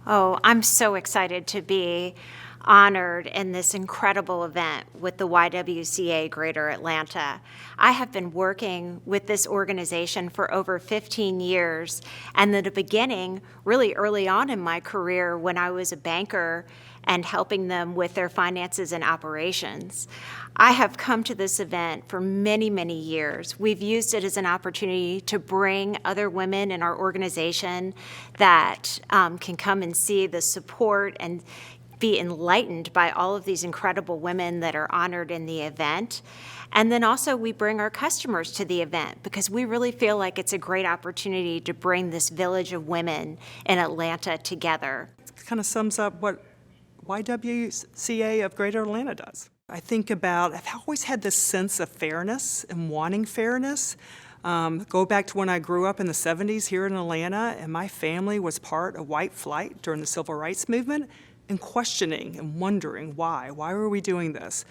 Oh, I'm so excited to be honored in this incredible event with the YWCA Greater Atlanta. I have been working with this organization for over 15 years, and at the beginning, really early on in my career when I was a banker and helping them with their finances and operations. I have come to this event for many, many years. We've used it as an opportunity to bring other women in our organization that can come and see the support and be enlightened by all of these incredible women that are honored in the event. And then also we bring our customers to the event because we really feel like it's a great opportunity to bring this village of women in Atlanta together. It kind of sums up what YWCA of Greater Atlanta does. I think about, I've always had this sense of fairness and wanting fairness. Go back to when I grew up in the 70s here in Atlanta, and my family was part of white flight during the Civil Rights Movement, and questioning and wondering why were we doing this?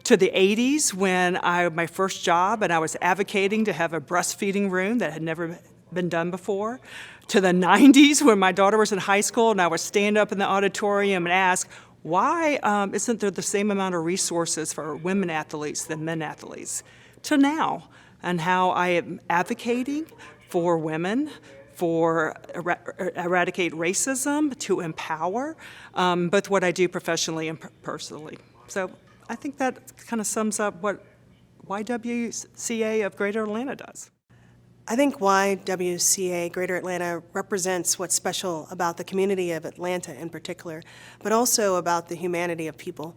To the 80s when my first job and I was advocating to have a breastfeeding room that had never been done before. To the 90s when my daughter was in high school and I would stand up in the auditorium and ask, why isn't there the same amount of resources for women athletes than men athletes? To now, and how I am advocating for women, for eradicate racism, to empower, both what I do professionally and personally. So I think that kind of sums up what YWCA of Greater Atlanta does. I think YWCA Greater Atlanta represents what's special about the community of Atlanta in particular, but also about the humanity of people.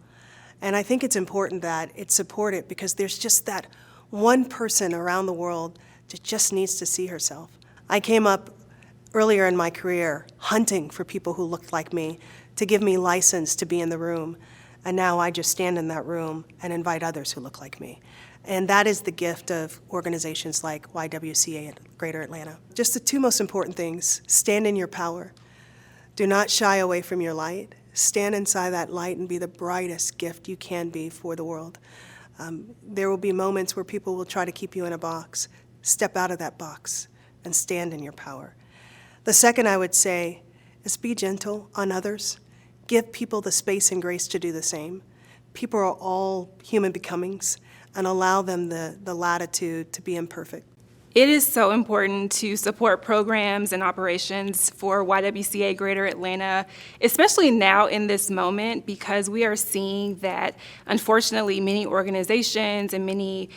And I think it's important that it's supported because there's just that one person around the world that just needs to see herself. I came up earlier in my career hunting for people who looked like me to give me license to be in the room. And now I just stand in that room and invite others who look like me. And that is the gift of organizations like YWCA in Greater Atlanta. Just the two most important things: stand in your power. Do not shy away from your light. Stand inside that light and be the brightest gift you can be for the world. There will be moments where people will try to keep you in a box. Step out of that box and stand in your power. The second I would say is be gentle on others. Give people the space and grace to do the same. People are all human becomings, and allow them the latitude to be imperfect. It is so important to support programs and operations for YWCA Greater Atlanta, especially now in this moment, because we are seeing that, unfortunately, many organizations and many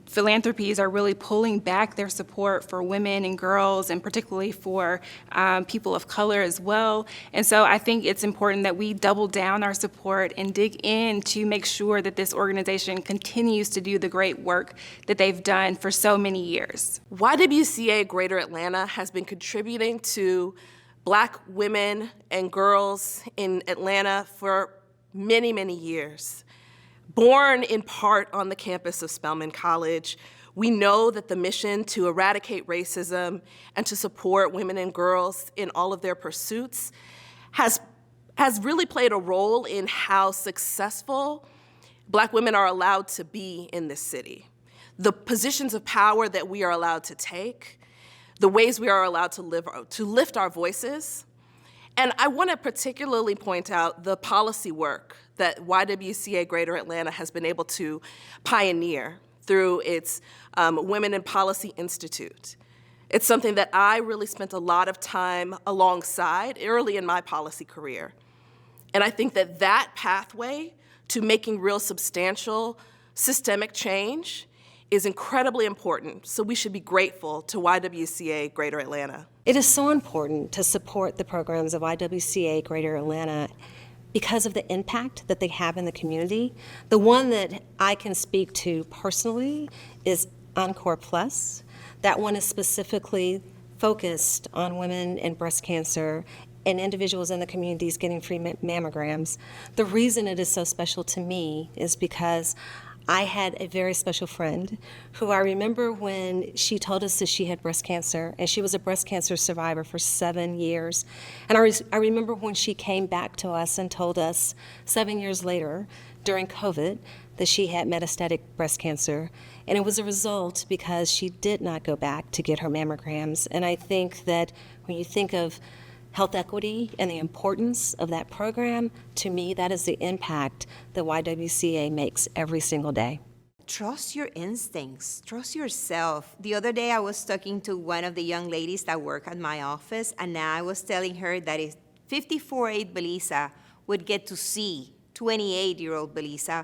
philanthropies are really pulling back their support for women and girls, and particularly for people of color as well. And so I think it's important that we double down our support and dig in to make sure that this organization continues to do the great work that they've done for so many years. YWCA Greater Atlanta has been contributing to Black women and girls in Atlanta for many, many years. Born in part on the campus of Spelman College, we know that the mission to eradicate racism and to support women and girls in all of their pursuits has really played a role in how successful Black women are allowed to be in this city. The positions of power that we are allowed to take, the ways we are allowed to lift our voices. And I want to particularly point out the policy work that YWCA Greater Atlanta has been able to pioneer through its Women in Policy Institute. It's something that I really spent a lot of time alongside early in my policy career. And I think that that pathway to making real substantial systemic change is incredibly important, so we should be grateful to YWCA Greater Atlanta. It is so important to support the programs of YWCA Greater Atlanta because of the impact that they have in the community. The one that I can speak to personally is Encore Plus. That one is specifically focused on women and breast cancer and individuals in the communities getting free mammograms. The reason it is so special to me is because I had a very special friend who I remember when she told us that she had breast cancer, and she was a breast cancer survivor for 7 years. And I remember when she came back to us and told us 7 years later, during COVID, that she had metastatic breast cancer. And it was a result because she did not go back to get her mammograms. And I think that when you think of health equity and the importance of that program, to me, that is the impact that YWCA makes every single day. Trust your instincts, trust yourself. The other day I was talking to one of the young ladies that work at my office, and now I was telling her that if 54-8 Belisa would get to see 28-year-old Belisa,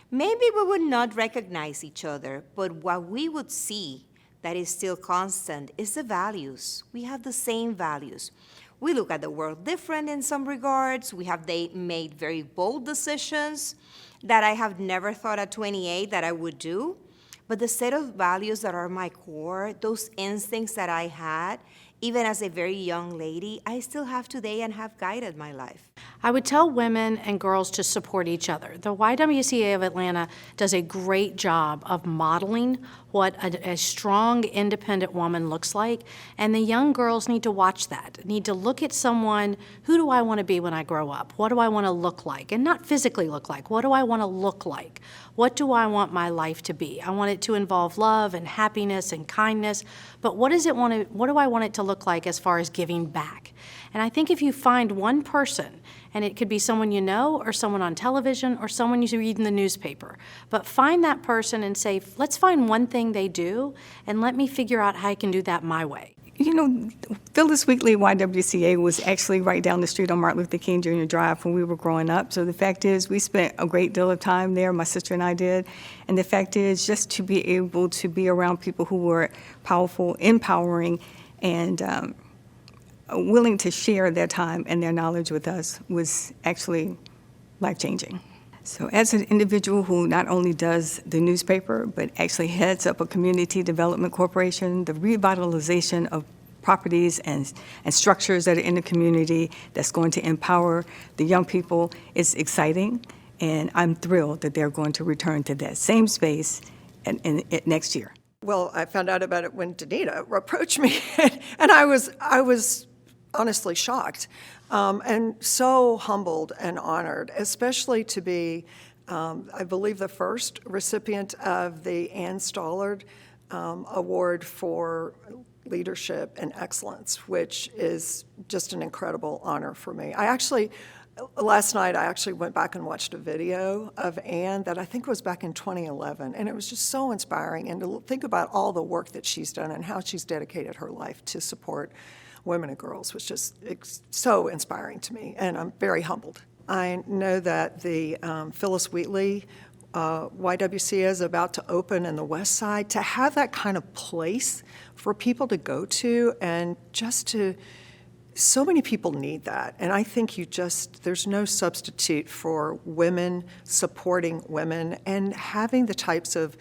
maybe we would not recognize each other, but what we would see that is still constant is the values. We have the same values. We look at the world different in some regards. We have made very bold decisions that I have never thought at 28 that I would do. But the set of values that are my core, those instincts that I had, even as a very young lady, I still have today and have guided my life. I would tell women and girls to support each other. The YWCA of Atlanta does a great job of modeling what a strong, independent woman looks like, and the young girls need to watch that, need to look at someone, who do I want to be when I grow up? What do I want to look like? And not physically look like, what do I want to look like? What do I want my life to be? I want it to involve love and happiness and kindness, but what do I want it to look like as far as giving back? And I think if you find one person, and it could be someone you know or someone on television or someone you read in the newspaper, but find that person and say, let's find one thing they do and let me figure out how I can do that my way. You know, Phyllis Wheatley YWCA was actually right down the street on Martin Luther King Jr. Drive when we were growing up. So the fact is, we spent a great deal of time there, my sister and I did. And the fact is, just to be able to be around people who were powerful, empowering, and willing to share their time and their knowledge with us was actually life-changing. So as an individual who not only does the newspaper, but actually heads up a community development corporation, the revitalization of properties and structures that are in the community that's going to empower the young people is exciting, and I'm thrilled that they're going to return to that same space next year. Well, I found out about it when Danita approached me, and I was honestly shocked and so humbled and honored, especially to be, I believe, the first recipient of the Ann Stollard Award for Leadership and Excellence, which is just an incredible honor for me. Last night I actually went back and watched a video of Ann that I think was back in 2011, and it was just so inspiring, and to think about all the work that she's done and how she's dedicated her life to support women and girls was just so inspiring to me, and I'm very humbled. I know that the Phyllis Wheatley YWCA is about to open in the West Side. To have that kind of place for people to go to, and so many people need that, and I think there's no substitute for women supporting women and having the types of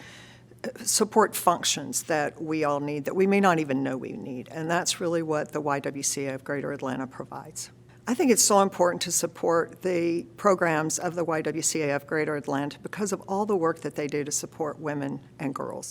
support functions that we all need, that we may not even know we need, and that's really what the YWCA of Greater Atlanta provides. I think it's so important to support the programs of the YWCA of Greater Atlanta because of all the work that they do to support women and girls.